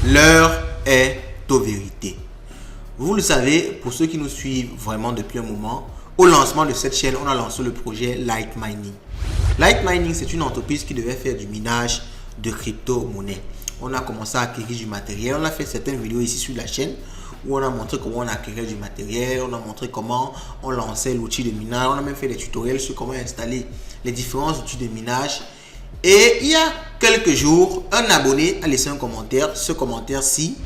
L'heure est aux vérités. Vous le savez, pour ceux qui nous suivent vraiment depuis un moment, au lancement de cette chaîne, on a lancé le projet Light Mining. Light Mining, c'est une entreprise qui devait faire du minage de crypto-monnaies. On a commencé à acquérir du matériel. On a fait certaines vidéos ici sur la chaîne où on a montré comment on acquérait du matériel. On a montré comment on lançait l'outil de minage. On a même fait des tutoriels sur comment installer les différents outils de minage. Et il y a quelques jours, un abonné a laissé un commentaire, ce commentaire-ci,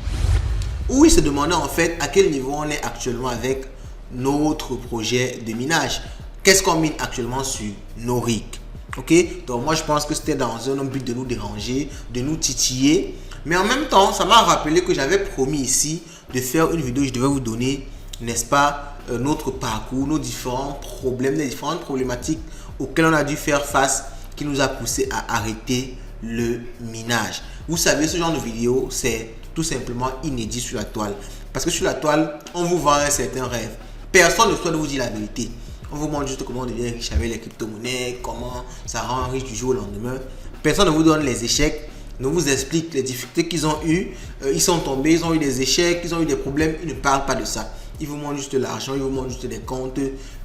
où il se demandait en fait à quel niveau on est actuellement avec notre projet de minage. Qu'est-ce qu'on mine actuellement sur nos rigs? Ok, donc moi je pense que c'était dans un but de nous déranger, de nous titiller. Mais en même temps, ça m'a rappelé que j'avais promis ici de faire une vidéo où je devais vous donner, n'est-ce pas, notre parcours, nos différents problèmes, les différentes problématiques auxquelles on a dû faire face, qui nous a poussé à arrêter le minage. Vous savez, ce genre de vidéo, c'est tout simplement inédit sur la toile. Parce que sur la toile, on vous vend un certain rêve. Personne ne souhaite vous dire la vérité. On vous montre juste comment on devient riche avec les crypto-monnaies, comment ça rend riche du jour au lendemain. Personne ne vous donne les échecs, ne vous explique les difficultés qu'ils ont eues. Ils sont tombés, ils ont eu des échecs, ils ont eu des problèmes. Ils ne parlent pas de ça. Ils vous montrent juste l'argent, ils vous montrent juste des comptes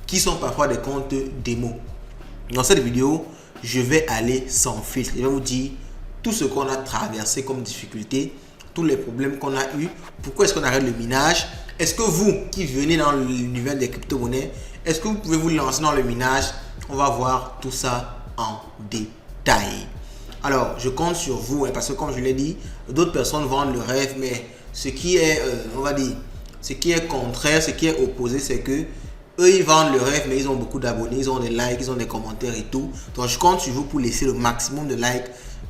qui sont parfois des comptes démo. Dans cette vidéo, je vais aller sans filtre. Je vais vous dire tout ce qu'on a traversé comme difficulté, tous les problèmes qu'on a eu, pourquoi est-ce qu'on arrête le minage. Est-ce que vous qui venez dans l'univers des crypto-monnaies, est-ce que vous pouvez vous lancer dans le minage? On va voir tout ça en détail. Alors, je compte sur vous, parce que comme je l'ai dit, d'autres personnes vendent le rêve, mais ce qui est, on va dire, ce qui est contraire, ce qui est opposé, c'est que eux, ils vendent le rêve, mais ils ont beaucoup d'abonnés, ils ont des likes, ils ont des commentaires et tout. Donc, je compte sur vous pour laisser le maximum de likes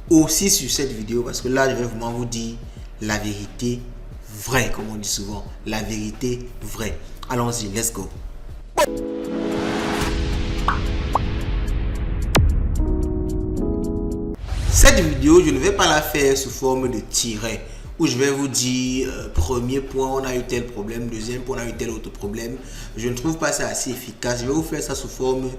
aussi sur cette vidéo, parce que là, je vais vraiment vous dire la vérité vraie, comme on dit souvent. La vérité vraie. Allons-y, let's go. Cette vidéo, je ne vais pas la faire sous forme de tiret, où je vais vous dire, premier point, on a eu tel problème, deuxième point, on a eu tel autre problème. Je ne trouve pas ça assez efficace. Je vais vous faire ça sous forme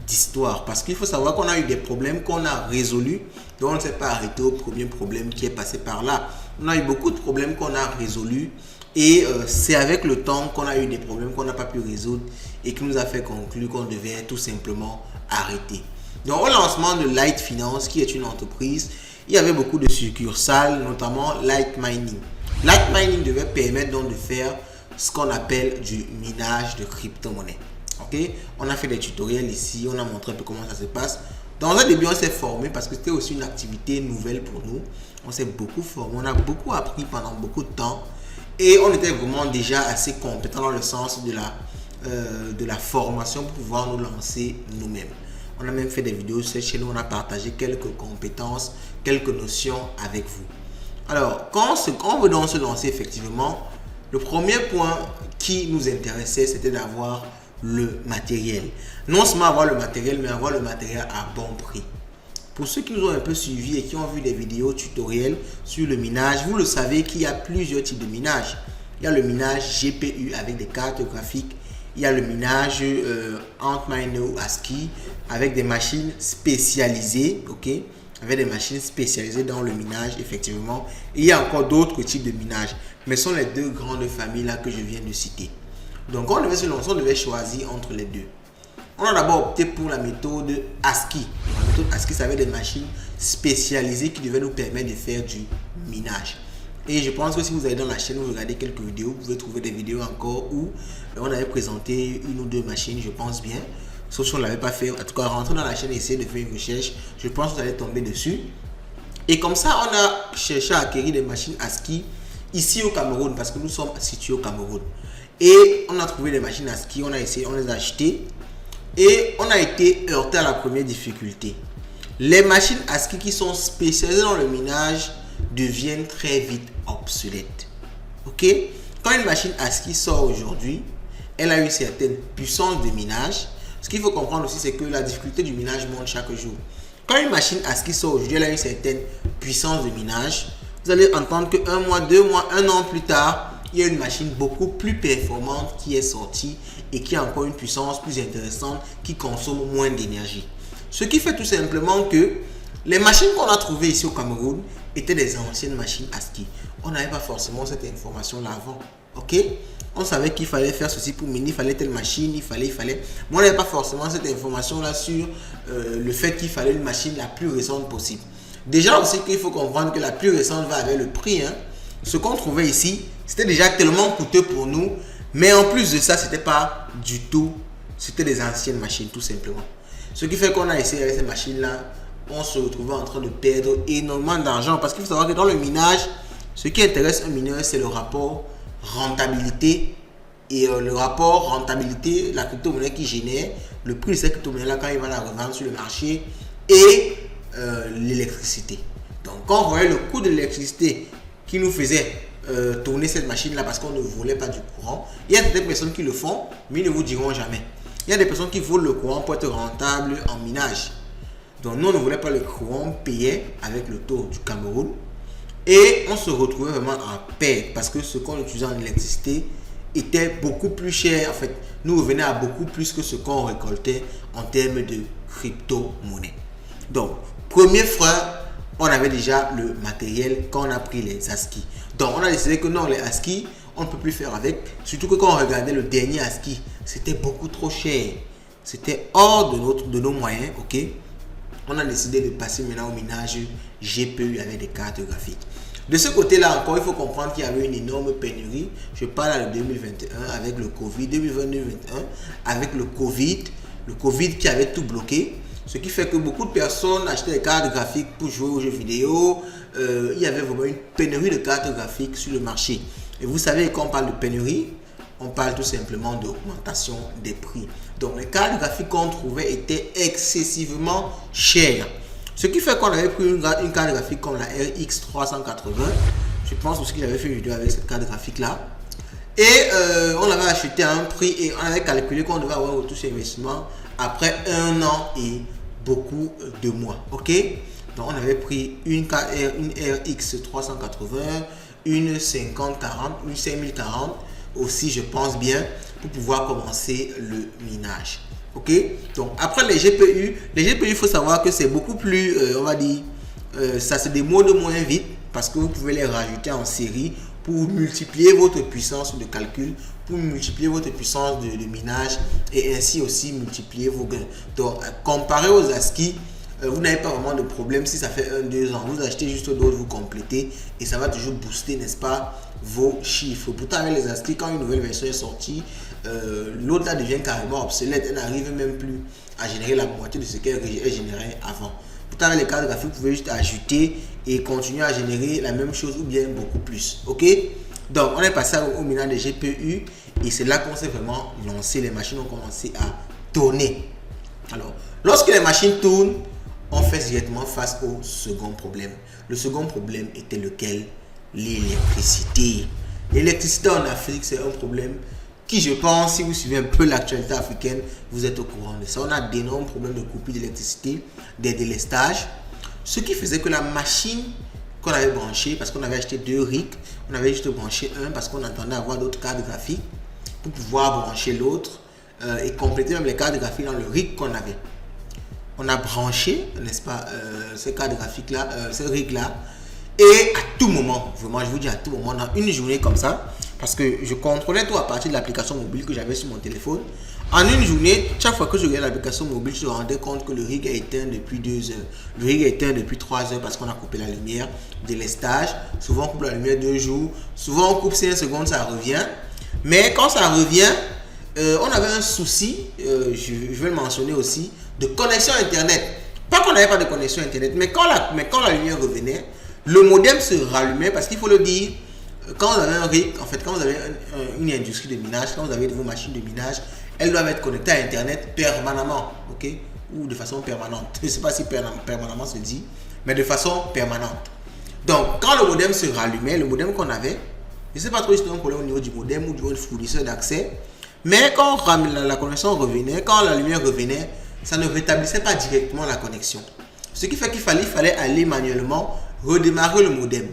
d'histoire, parce qu'il faut savoir qu'on a eu des problèmes qu'on a résolus, donc on ne s'est pas arrêté au premier problème qui est passé par là. On a eu beaucoup de problèmes qu'on a résolus, et c'est avec le temps qu'on a eu des problèmes qu'on n'a pas pu résoudre, et qui nous a fait conclure qu'on devait tout simplement arrêter. Donc au lancement de Light Finance, qui est une entreprise, il y avait beaucoup de succursales, notamment Light Mining. Light Mining devait permettre donc de faire ce qu'on appelle du minage de crypto-monnaies. Okay? On a fait des tutoriels ici, on a montré un peu comment ça se passe. Dans un début, on s'est formé parce que c'était aussi une activité nouvelle pour nous. On s'est beaucoup formé, on a beaucoup appris pendant beaucoup de temps. Et on était vraiment déjà assez compétents dans le sens de la formation pour pouvoir nous lancer nous-mêmes. On a même fait des vidéos sur cette chaîne où on a partagé quelques compétences, quelques notions avec vous. Alors, quand on veut donc se lancer effectivement, le premier point qui nous intéressait, c'était d'avoir le matériel. Non seulement avoir le matériel, mais avoir le matériel à bon prix. Pour ceux qui nous ont un peu suivis et qui ont vu des vidéos tutoriels sur le minage, vous le savez qu'il y a plusieurs types de minage. Il y a le minage GPU avec des cartes graphiques. Il y a le minage Antminer ou ASCII avec des machines spécialisées, ok, avec des machines spécialisées dans le minage, effectivement. Et il y a encore d'autres types de minage, mais ce sont les deux grandes familles là que je viens de citer. Donc, quand on devait se lancer, on devait choisir entre les deux. On a d'abord opté pour la méthode ASCII. La méthode ASCII, ça avait des machines spécialisées qui devaient nous permettre de faire du minage. Et je pense que si vous allez dans la chaîne, vous regardez quelques vidéos, vous pouvez trouver des vidéos encore où on avait présenté une ou deux machines, je pense bien. Sauf si on ne l'avait pas fait. En tout cas, rentrez dans la chaîne et essayez de faire une recherche. Je pense que vous allez tomber dessus. Et comme ça, on a cherché à acquérir des machines ASCII ici au Cameroun, parce que nous sommes situés au Cameroun. Et on a trouvé des machines ASCII, on a essayé, on les a achetées. Et on a été heurté à la première difficulté. Les machines ASCII qui sont spécialisées dans le minage deviennent très vite obsolètes. Ok? Quand une machine ASCII sort aujourd'hui, elle a une certaine puissance de minage. Ce qu'il faut comprendre aussi, c'est que la difficulté du minage monte chaque jour. Quand une machine ASCII sort aujourd'hui, elle a une certaine puissance de minage. Vous allez entendre que 1 mois, 2 mois, 1 an plus tard, il y a une machine beaucoup plus performante qui est sortie et qui a encore une puissance plus intéressante qui consomme moins d'énergie. Ce qui fait tout simplement que les machines qu'on a trouvées ici au Cameroun étaient des anciennes machines ASCII. On n'avait pas forcément cette information-là avant. Ok? On savait qu'il fallait faire ceci pour miner, il fallait telle machine, il fallait. Mais on n'avait pas forcément cette information-là sur le fait qu'il fallait une machine la plus récente possible. Déjà aussi qu'il faut comprendre que la plus récente va avec le prix. Hein. Ce qu'on trouvait ici, c'était déjà tellement coûteux pour nous. Mais en plus de ça, c'était pas du tout. C'était des anciennes machines, tout simplement. Ce qui fait qu'on a essayé avec ces machines-là, on se retrouvait en train de perdre énormément d'argent. Parce qu'il faut savoir que dans le minage, ce qui intéresse un mineur, c'est le rapport rentabilité. Et le rapport rentabilité, la crypto-monnaie qui génère, le prix de cette crypto-monnaie-là quand il va la revendre sur le marché et l'électricité. Donc quand on voyait le coût de l'électricité qui nous faisait tourner cette machine-là parce qu'on ne volait pas du courant, il y a des personnes qui le font, mais ils ne vous diront jamais. Il y a des personnes qui volent le courant pour être rentable en minage. Donc nous, on ne voulait pas le courant, on payait avec le taux du Cameroun. Et on se retrouvait vraiment en perte parce que ce qu'on utilisait en électricité était beaucoup plus cher. En fait, nous revenait à beaucoup plus que ce qu'on récoltait en termes de crypto-monnaie. Donc, premier frein, on avait déjà le matériel quand on a pris les ASCII. Donc, on a décidé que non, les ASCII, on ne peut plus faire avec. Surtout que quand on regardait le dernier ASCII, c'était beaucoup trop cher. C'était hors de nos moyens, ok? On a décidé de passer maintenant au minage GPU avec des cartes graphiques. De ce côté-là encore, il faut comprendre qu'il y avait une énorme pénurie. Je parle de 2021 avec le Covid, 2021 avec le Covid qui avait tout bloqué. Ce qui fait que beaucoup de personnes achetaient des cartes graphiques pour jouer aux jeux vidéo. Il y avait vraiment une pénurie de cartes graphiques sur le marché. Et vous savez, quand on parle de pénurie, on parle tout simplement d'augmentation des prix. Donc les cartes graphiques qu'on trouvait étaient excessivement chères. Ce qui fait qu'on avait pris une carte graphique comme la RX 380. Je pense aussi qu'il avait fait une vidéo avec cette carte graphique là. Et on l'avait acheté à un prix et on avait calculé qu'on devait avoir un retour sur investissement après 1 an et beaucoup de mois. Ok? Donc on avait pris une RX 380, une 5040, une 5040 aussi, je pense bien, pour pouvoir commencer le minage. Ok, donc après les GPU, il faut savoir que c'est beaucoup plus, on va dire, ça se démode moins vite parce que vous pouvez les rajouter en série pour multiplier votre puissance de calcul, pour multiplier votre puissance de minage et ainsi aussi multiplier vos gains. Donc comparé aux ASCII, vous n'avez pas vraiment de problème si ça fait 1-2 ans. Vous achetez juste d'autres, vous complétez et ça va toujours booster, n'est-ce pas, vos chiffres. Pourtant, avec les ASCII, quand une nouvelle version est sortie, l'autre là devient carrément obsolète. Elle n'arrive même plus à générer la moitié de ce qu'elle générait avant. Pourtant, avec les cartes graphiques, vous pouvez juste ajouter et continuer à générer la même chose ou bien beaucoup plus. Ok? Donc, on est passé au minage des GPU et c'est là qu'on s'est vraiment lancé. Les machines ont commencé à tourner. Alors, lorsque les machines tournent, on fait directement face au second problème. Le second problème était lequel? L'électricité. L'électricité en Afrique, c'est un problème qui, je pense, si vous suivez un peu l'actualité africaine, vous êtes au courant de ça. On a d'énormes problèmes de coupure d'électricité, des délestages. Ce qui faisait que la machine qu'on avait branchée, parce qu'on avait acheté 2 RIC, on avait juste branché un parce qu'on attendait avoir d'autres cartes graphiques pour pouvoir brancher l'autre et compléter même les cartes graphiques dans le RIC qu'on avait. On a branché, n'est-ce pas, ces cartes graphiques-là, ces RIC-là. Et à tout moment, vraiment, je vous dis à tout moment, dans une journée comme ça, parce que je contrôlais tout à partir de l'application mobile que j'avais sur mon téléphone. En une journée, chaque fois que je regardais l'application mobile, je me rendais compte que le RIC est éteint depuis 2 heures. Le RIC est éteint depuis 3 heures parce qu'on a coupé la lumière, délestage. Souvent, on coupe la lumière 2 jours. Souvent, on coupe 5 secondes, ça revient. Mais quand ça revient, on avait un souci, je vais le mentionner aussi, de connexion Internet. Pas qu'on n'avait pas de connexion Internet, mais quand la lumière revenait, le modem se rallumait parce qu'il faut le dire, quand vous avez un RIC, en fait, quand vous avez une industrie de minage, quand vous avez vos machines de minage, elles doivent être connectées à Internet permanemment, ok? Ou de façon permanente. Je ne sais pas si permanemment se dit, mais de façon permanente. Donc, quand le modem se rallumait, le modem qu'on avait, je ne sais pas trop si c'était un problème au niveau du modem ou du fournisseur d'accès, mais quand la connexion revenait, quand la lumière revenait, ça ne rétablissait pas directement la connexion. Ce qui fait qu'il fallait aller manuellement redémarrer le modem.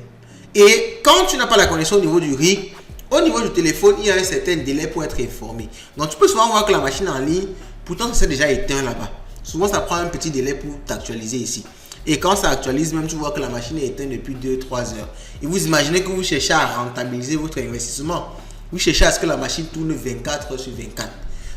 Et quand tu n'as pas la connexion au niveau du RIC, au niveau du téléphone, il y a un certain délai pour être informé. Donc tu peux souvent voir que la machine en ligne, pourtant ça s'est déjà éteint là-bas. Souvent ça prend un petit délai pour t'actualiser ici. Et quand ça actualise, même tu vois que la machine est éteinte depuis 2-3 heures. Et vous imaginez que vous cherchez à rentabiliser votre investissement. Vous cherchez à ce que la machine tourne 24 heures sur 24.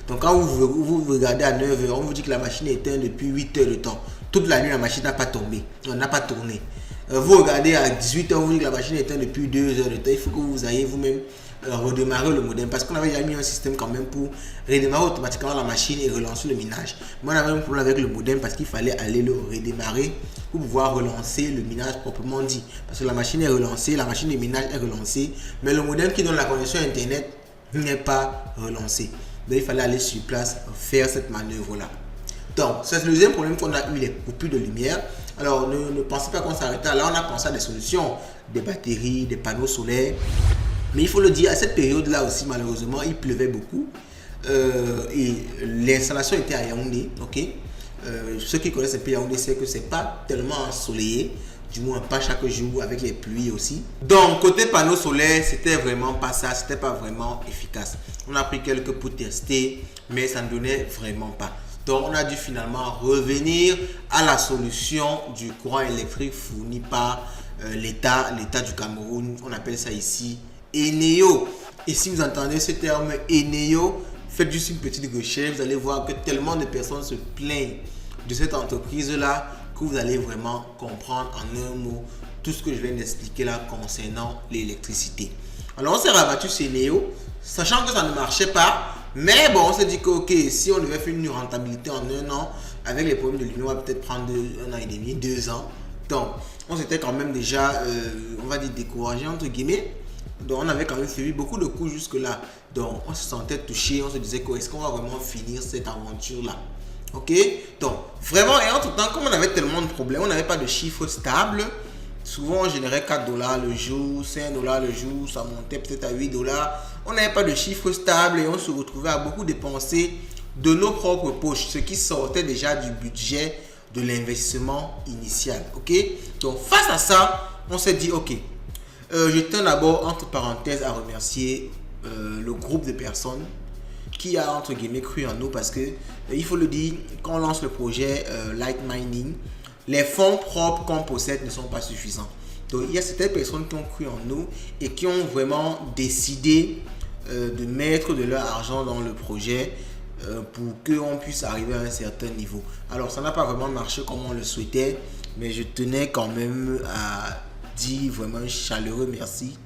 Donc quand vous regardez à 9 heures, on vous dit que la machine est éteinte depuis 8 heures de temps. Toute la nuit, la machine n'a pas tombé. On n'a pas tourné. Vous regardez à 18 heures, on vous dit que la machine est éteinte depuis 2 heures de temps. Il faut que vous ayez vous-même redémarrer le modem, parce qu'on avait déjà mis un système quand même pour redémarrer automatiquement la machine et relancer le minage. Mais on avait un problème avec le modem parce qu'il fallait aller le redémarrer pour pouvoir relancer le minage proprement dit. Parce que la machine est relancée, la machine de minage est relancée, mais le modem qui donne la connexion internet n'est pas relancé. Donc il fallait aller sur place faire cette manœuvre là. Donc c'est le deuxième problème qu'on a eu, les coupures de lumière. Alors ne pensez pas qu'on s'arrêtait là, on a pensé à des solutions, des batteries, des panneaux solaires. Mais il faut le dire, à cette période-là aussi, malheureusement, il pleuvait beaucoup. Et l'installation était à Yaoundé. Okay? Ceux qui connaissent un peu Yaoundé, c'est que c'est pas tellement ensoleillé. Du moins, pas chaque jour, avec les pluies aussi. Donc, côté panneau solaire, c'était vraiment pas ça. C'était pas vraiment efficace. On a pris quelques pour tester, mais ça ne donnait vraiment pas. Donc, on a dû finalement revenir à la solution du courant électrique fourni par l'État du Cameroun. On appelle ça ici Eneo. Et si vous entendez ce terme Eneo, faites juste une petite recherche, vous allez voir que tellement de personnes se plaignent de cette entreprise-là que vous allez vraiment comprendre en un mot tout ce que je viens d'expliquer là concernant l'électricité. Alors on s'est rabattu sur Eneo, sachant que ça ne marchait pas, mais bon, on s'est dit que ok, si on devait faire une rentabilité en un an, avec les problèmes de lumière, on va peut-être prendre 1 an et demi, 2 ans. Donc, on s'était quand même déjà, on va dire, découragé entre guillemets. Donc on avait quand même suivi beaucoup de coups jusque là. Donc on se sentait touché, on se disait que est-ce qu'on va vraiment finir cette aventure là. Ok, donc vraiment, et entre temps, comme on avait tellement de problèmes, on n'avait pas de chiffre stable. Souvent on générait 4 dollars le jour, 5 dollars le jour, ça montait peut-être à 8 dollars. On n'avait pas de chiffre stable et on se retrouvait à beaucoup dépenser de nos propres poches, ce qui sortait déjà du budget de l'investissement initial. Ok, donc face à ça, on s'est dit ok, je tiens d'abord entre parenthèses à remercier le groupe de personnes qui a entre guillemets cru en nous, parce que il faut le dire, quand on lance le projet Light Mining, les fonds propres qu'on possède ne sont pas suffisants. Donc il y a certaines personnes qui ont cru en nous et qui ont vraiment décidé de mettre de leur argent dans le projet pour qu'on puisse arriver à un certain niveau. Alors ça n'a pas vraiment marché comme on le souhaitait, mais je tenais quand même à dire vraiment un chaleureux merci,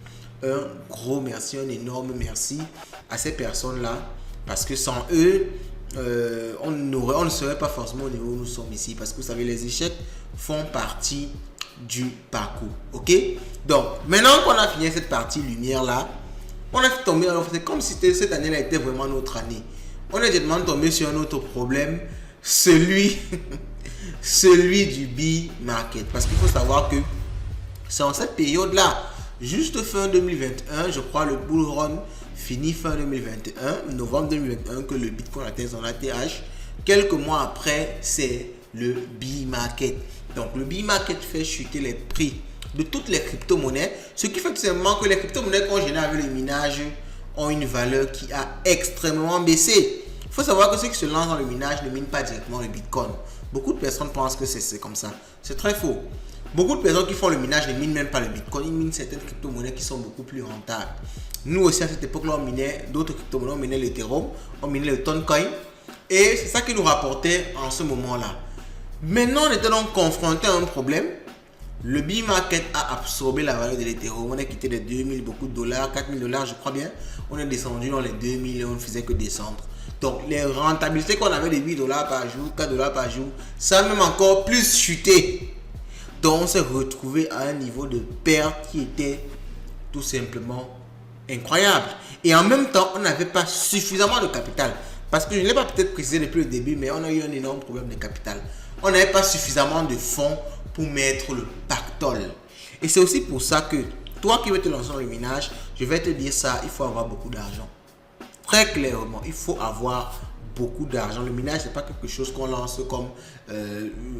un gros merci, un énorme merci à ces personnes-là, parce que sans eux, on ne serait pas forcément au niveau où nous sommes ici, parce que vous savez, les échecs font partie du parcours. Ok, donc maintenant qu'on a fini cette partie lumière là, on a tombé, alors c'est comme si cette année-là était vraiment notre année. On est directement tombé sur un autre problème, celui du B-Market, parce qu'il faut savoir que c'est en cette période-là, juste fin 2021, je crois, le bull run finit fin 2021, novembre 2021, que le Bitcoin atteint son ATH. Quelques mois après, c'est le B-Market. Donc, le B-Market fait chuter les prix de toutes les crypto-monnaies, ce qui fait tout simplement que les crypto-monnaies qu'on génère avec le minage ont une valeur qui a extrêmement baissé. Il faut savoir que ceux qui se lancent dans le minage ne minent pas directement le Bitcoin. Beaucoup de personnes pensent que c'est comme ça. C'est très faux. Beaucoup de personnes qui font le minage ne minent même pas le Bitcoin, ils minent certaines crypto-monnaies qui sont beaucoup plus rentables. Nous aussi à cette époque-là, on minait d'autres crypto-monnaies, on minait l'Ethereum, on minait le Toncoin, et c'est ça qui nous rapportait en ce moment-là. Maintenant, on était donc confronté à un problème. Le B-Market a absorbé la valeur de l'Ethereum. On est quitté de 2000, beaucoup de dollars, 4000 dollars, je crois bien. On est descendu dans les 2000 et on ne faisait que descendre. Donc, les rentabilités qu'on avait de 8 dollars par jour, 4 dollars par jour, ça a même encore plus chuté. Donc, on s'est retrouvé à un niveau de perte qui était tout simplement incroyable. Et en même temps, on n'avait pas suffisamment de capital. Parce que je ne l'ai pas peut-être précisé depuis le début, mais on a eu un énorme problème de capital. On n'avait pas suffisamment de fonds pour mettre le pactole. Et c'est aussi pour ça que toi qui veux te lancer dans le minage, je vais te dire ça, il faut avoir beaucoup d'argent. Très clairement, il faut avoir beaucoup d'argent. Le minage, c'est pas quelque chose qu'on lance comme,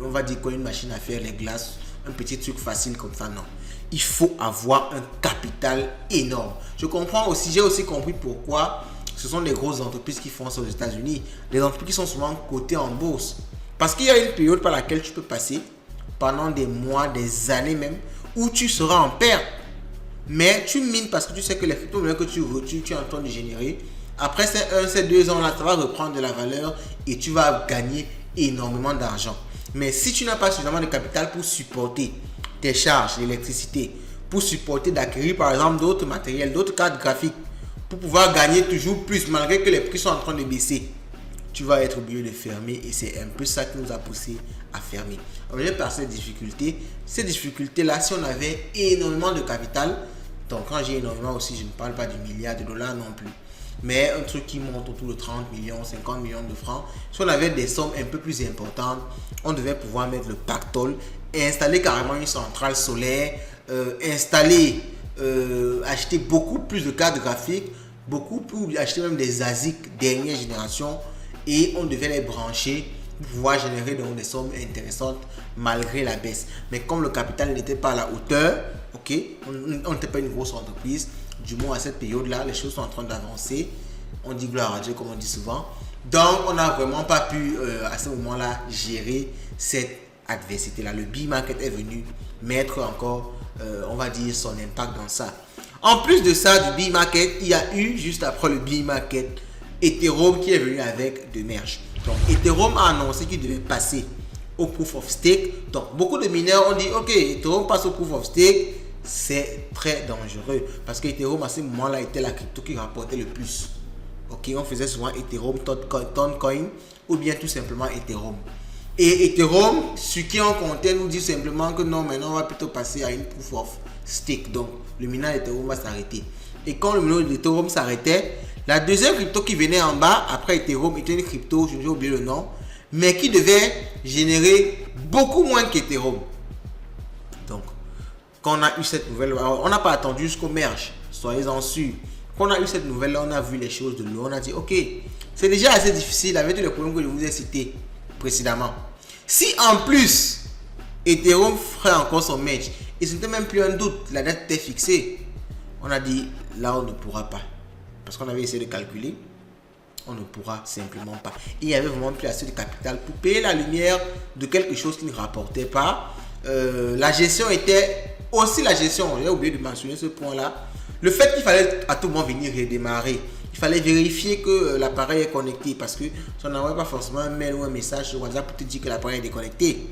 on va dire, comme une machine à faire les glaces, un petit truc facile comme ça, non. Il faut avoir un capital énorme. Je comprends aussi, j'ai aussi compris pourquoi ce sont des grosses entreprises qui font ça aux États-Unis. Les entreprises qui sont souvent cotées en bourse. Parce qu'il y a une période par laquelle tu peux passer pendant des mois, des années même, où tu seras en perte. Mais tu mines parce que tu sais que les crypto-monnaies que tu es en train de générer, après ces 2 ans-là, ça va reprendre de la valeur et tu vas gagner énormément d'argent. Mais si tu n'as pas suffisamment de capital pour supporter tes charges d'électricité, pour supporter d'acquérir par exemple d'autres matériels, d'autres cartes graphiques, pour pouvoir gagner toujours plus malgré que les prix sont en train de baisser, tu vas être obligé de fermer et c'est un peu ça qui nous a poussé à fermer. On vient par ces difficultés-là, si on avait énormément de capital, donc quand j'ai énormément aussi, je ne parle pas du milliard de dollars non plus, mais un truc qui monte autour de 30 millions, 50 millions de francs, si on avait des sommes un peu plus importantes, on devait pouvoir mettre le pactole et installer carrément une centrale solaire, acheter beaucoup plus de cartes graphiques, acheter même des ASIC dernière génération et on devait les brancher pour pouvoir générer donc des sommes intéressantes malgré la baisse. Mais comme le capital n'était pas à la hauteur, on n'était pas une grosse entreprise, du moins à cette période-là, les choses sont en train d'avancer. On dit gloire à Dieu comme on dit souvent. Donc on n'a vraiment pas pu à ce moment-là gérer cette adversité-là. Le bear market est venu mettre encore, on va dire, son impact dans ça. En plus de ça, du bear market, il y a eu juste après le bear market, Ethereum qui est venu avec de merge. Donc Ethereum a annoncé qu'il devait passer au proof of stake. Donc beaucoup de mineurs ont dit ok, Ethereum passe au proof of stake, c'est très dangereux parce que Ethereum à ce moment-là était la crypto qui rapportait le plus. Ok, on faisait souvent Ethereum, Toncoin ou bien tout simplement Ethereum. Et Ethereum, ce qui en comptait nous dit simplement que non, maintenant on va plutôt passer à une proof of stake. Donc le minage d'Ethereum va s'arrêter. Et quand le minage d'Ethereum s'arrêtait, la deuxième crypto qui venait en bas après Ethereum était une crypto, je vais oublier le nom, mais qui devait générer beaucoup moins qu'Ethereum. Donc, quand on a eu cette nouvelle, on n'a pas attendu jusqu'au merge, soyez-en sûrs. Quand on a eu cette nouvelle, on a vu les choses de l'eau, on a dit ok, c'est déjà assez difficile avec tous les problèmes que je vous ai cités précédemment. Si en plus Ethereum ferait encore son merge, et ce n'était même plus un doute, la date était fixée, on a dit là on ne pourra pas. Parce qu'on avait essayé de calculer, on ne pourra simplement pas. Il n'y avait vraiment plus assez de capital pour payer la lumière de quelque chose qui ne rapportait pas. La gestion était aussi la gestion. J'ai oublié de mentionner ce point-là. Le fait qu'il fallait à tout moment venir redémarrer. Il fallait vérifier que l'appareil est connecté parce que ça n'envoie pas forcément un mail ou un message sur WhatsApp pour te dire que l'appareil est déconnecté.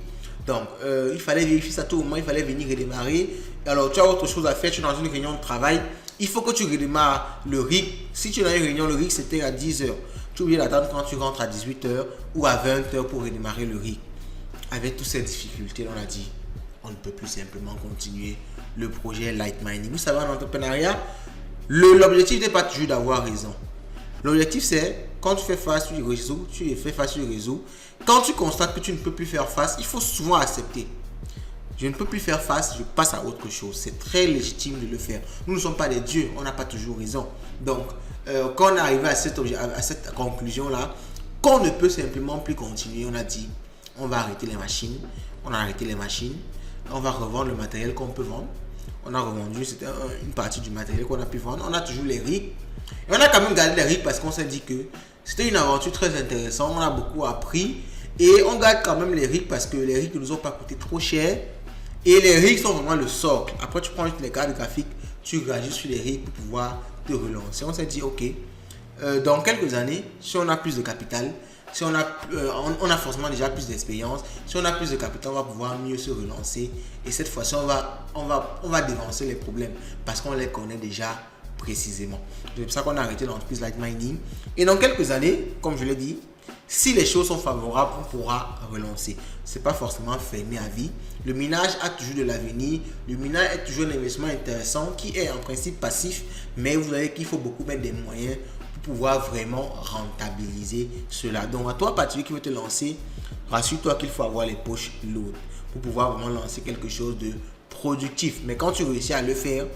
Donc, il fallait vérifier ça à tout moment. Il fallait venir redémarrer. Alors, tu as autre chose à faire. Tu es dans une réunion de travail. Il faut que tu redémarres le RIG. Si tu as une réunion, le RIG c'était à 10h. Tu oublies d'attendre quand tu rentres à 18h ou à 20h pour redémarrer le RIG. Avec toutes ces difficultés, on a dit, on ne peut plus simplement continuer le projet Light Mining. Vous savez, en entrepreneuriat, l'objectif n'est pas toujours d'avoir raison. L'objectif c'est, quand tu fais face sur le réseau, tu fais face sur le réseau. Quand tu constates que tu ne peux plus faire face, il faut souvent accepter. Je ne peux plus faire face, je passe à autre chose. C'est très légitime de le faire. Nous ne sommes pas des dieux, on n'a pas toujours raison. Donc, quand on est arrivé à cette conclusion-là, qu'on ne peut simplement plus continuer, on a dit, on va arrêter les machines. On a arrêté les machines. On va revendre le matériel qu'on peut vendre. On a revendu, c'était une partie du matériel qu'on a pu vendre. On a toujours les RIG. Et on a quand même gardé les RIG parce qu'on s'est dit que c'était une aventure très intéressante. On a beaucoup appris. Et on garde quand même les RIG parce que les RIG ne nous ont pas coûté trop cher. Et les RIG sont vraiment le socle. Après, tu prends les cartes graphiques, tu rajoutes sur les RIG pour pouvoir te relancer. On s'est dit, ok, dans quelques années, si on a plus de capital, si on a forcément déjà plus d'expérience, si on a plus de capital, on va pouvoir mieux se relancer. Et cette fois-ci, on va dévancer les problèmes parce qu'on les connaît déjà précisément. C'est pour ça qu'on a arrêté l'entreprise Light Mining. Et dans quelques années, comme je l'ai dit, si les choses sont favorables, on pourra relancer. Ce n'est pas forcément fermé à vie. Le minage a toujours de l'avenir. Le minage est toujours un investissement intéressant qui est en principe passif. Mais vous voyez qu'il faut beaucoup mettre des moyens pour pouvoir vraiment rentabiliser cela. Donc à toi, particulier qui veut te lancer, rassure-toi qu'il faut avoir les poches lourdes pour pouvoir vraiment lancer quelque chose de productif. Mais quand tu réussis à le faire,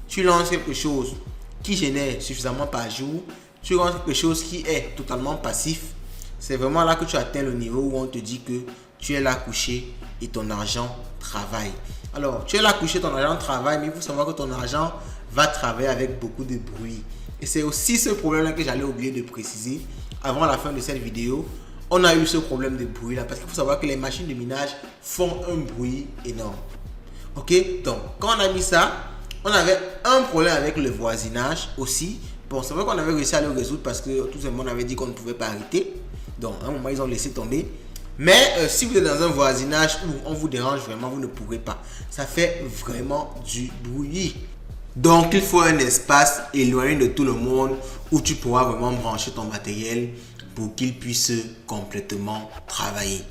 tu lances quelque chose qui génère suffisamment par jour. Tu lances quelque chose qui est totalement passif. C'est vraiment là que tu atteins le niveau où on te dit que tu es là couché et ton argent travaille. Alors, tu es là couché, ton argent travaille, mais il faut savoir que ton argent va travailler avec beaucoup de bruit. Et c'est aussi ce problème-là que j'allais oublier de préciser avant la fin de cette vidéo. on a eu ce problème de bruit là, parce qu'il faut savoir que les machines de minage font un bruit énorme. Ok, donc quand on a mis ça, on avait un problème avec le voisinage aussi. Bon, c'est vrai qu'on avait réussi à le résoudre parce que tout simplement on avait dit qu'on ne pouvait pas arrêter. Donc à un moment ils ont laissé tomber. Mais si vous êtes dans un voisinage où on vous dérange vraiment, vous ne pourrez pas. Ça fait vraiment du bruit. Donc il faut un espace éloigné de tout le monde où tu pourras vraiment brancher ton matériel pour qu'il puisse complètement travailler.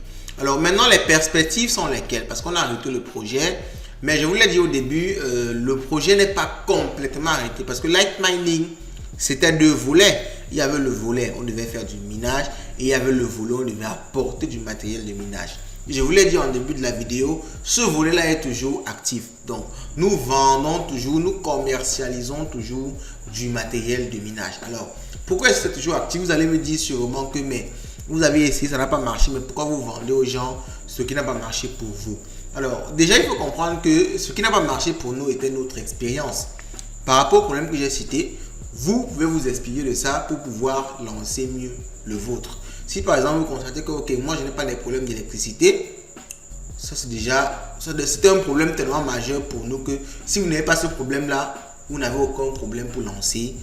Alors maintenant les perspectives sont lesquelles? Parce qu'on a arrêté le projet. Mais je vous l'ai dit au début, le projet n'est pas complètement arrêté. Parce que Light Mining, c'était 2 volets. Il y avait le volet, on devait faire du minage. Et il y avait le volet, on devait apporter du matériel de minage. Je vous l'ai dit en début de la vidéo, ce volet-là est toujours actif. Donc, nous vendons toujours, nous commercialisons toujours du matériel de minage. Alors, pourquoi est-ce que c'est toujours actif? Vous allez me dire sûrement que, mais vous avez essayé, ça n'a pas marché. Mais pourquoi vous vendez aux gens ce qui n'a pas marché pour vous? Alors, déjà, il faut comprendre que ce qui n'a pas marché pour nous était notre expérience. Par rapport au problème que j'ai cité, vous pouvez vous inspirer de ça pour pouvoir lancer mieux le vôtre. Si par exemple, vous constatez que, ok, moi, je n'ai pas les problèmes d'électricité, ça c'est déjà, c'était un problème tellement majeur pour nous que si vous n'avez pas ce problème-là, vous n'avez aucun problème pour lancer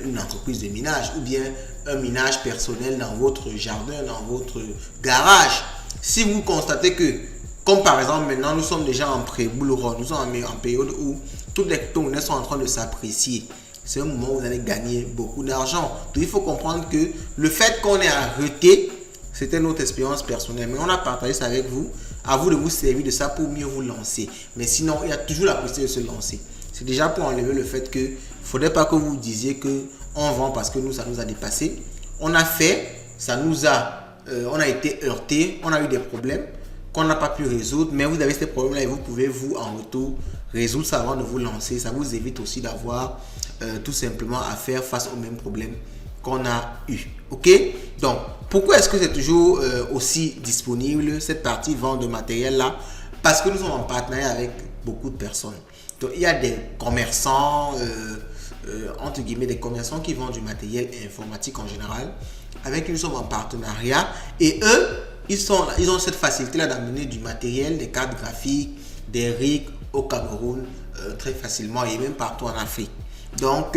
une entreprise de minage ou bien un minage personnel dans votre jardin, dans votre garage. Si vous constatez que, comme par exemple maintenant nous sommes déjà en pré-bull run, nous sommes en période où toutes les crypto-monnaies sont en train de s'apprécier. C'est un moment où vous allez gagner beaucoup d'argent. Donc il faut comprendre que le fait qu'on ait arrêté, c'était notre expérience personnelle. Mais on a partagé ça avec vous. À vous de vous servir de ça pour mieux vous lancer. Mais sinon, il y a toujours la possibilité de se lancer. C'est déjà pour enlever le fait que il ne faudrait pas que vous disiez que on vend parce que nous, ça nous a dépassé. On a fait, ça nous a, on a été heurté, on a eu des problèmes qu'on n'a pas pu résoudre, mais vous avez ces problèmes-là et vous pouvez vous en retour résoudre ça avant de vous lancer. Ça vous évite aussi d'avoir tout simplement à faire face aux mêmes problèmes qu'on a eu. Ok? Donc, pourquoi est-ce que c'est toujours aussi disponible cette partie vente de matériel là? Parce que nous sommes en partenariat avec beaucoup de personnes. Donc, il y a des commerçants, entre guillemets, des commerçants qui vendent du matériel informatique en général, avec qui nous sommes en partenariat. Et eux, ils ont cette facilité-là d'amener du matériel, des cartes graphiques, des rigs au Cameroun très facilement et même partout en Afrique. Donc,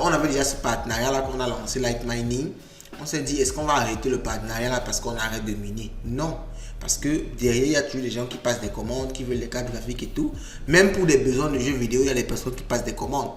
on avait déjà ce partenariat-là qu'on a lancé, Light Mining. On s'est dit, est-ce qu'on va arrêter le partenariat-là parce qu'on arrête de miner? Non. Parce que derrière, il y a toujours des gens qui passent des commandes, qui veulent des cartes graphiques et tout. Même pour des besoins de jeux vidéo, il y a des personnes qui passent des commandes.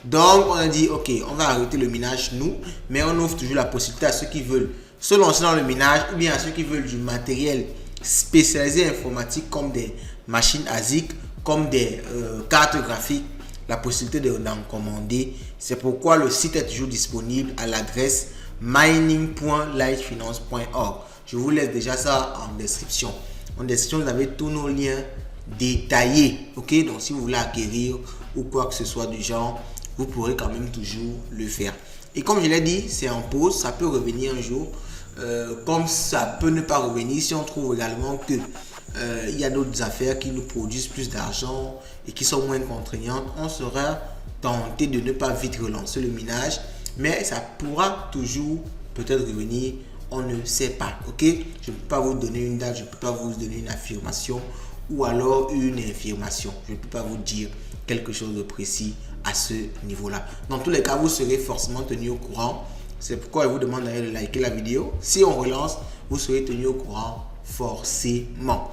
Donc, on a dit, ok, on va arrêter le minage, nous, mais on offre toujours la possibilité à ceux qui veulent se lancer dans le minage ou bien à ceux qui veulent du matériel spécialisé informatique comme des machines ASIC, comme des cartes graphiques, la possibilité d'en commander. C'est pourquoi le site est toujours disponible à l'adresse mining.lightfinance.org. Je vous laisse déjà ça en description. En description, vous avez tous nos liens détaillés. Ok, donc si vous voulez acquérir ou quoi que ce soit du genre, vous pourrez quand même toujours le faire. Et comme je l'ai dit, c'est en pause, ça peut revenir un jour. Comme ça peut ne pas revenir si on trouve également que il y a d'autres affaires qui nous produisent plus d'argent et qui sont moins contraignantes, on sera tenté de ne pas vite relancer le minage, mais ça pourra toujours peut-être revenir, on ne sait pas. Ok, je ne peux pas vous donner une date, je ne peux pas vous donner une affirmation ou alors une infirmation. Je ne peux pas vous dire quelque chose de précis à ce niveau-là. Dans tous les cas, vous serez forcément tenu au courant. C'est pourquoi je vous demande d'ailleurs de liker la vidéo. Si on relance, vous serez tenu au courant forcément.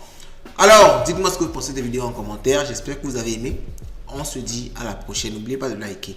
Alors, dites-moi ce que vous pensez de la vidéo en commentaire. J'espère que vous avez aimé. On se dit à la prochaine. N'oubliez pas de liker.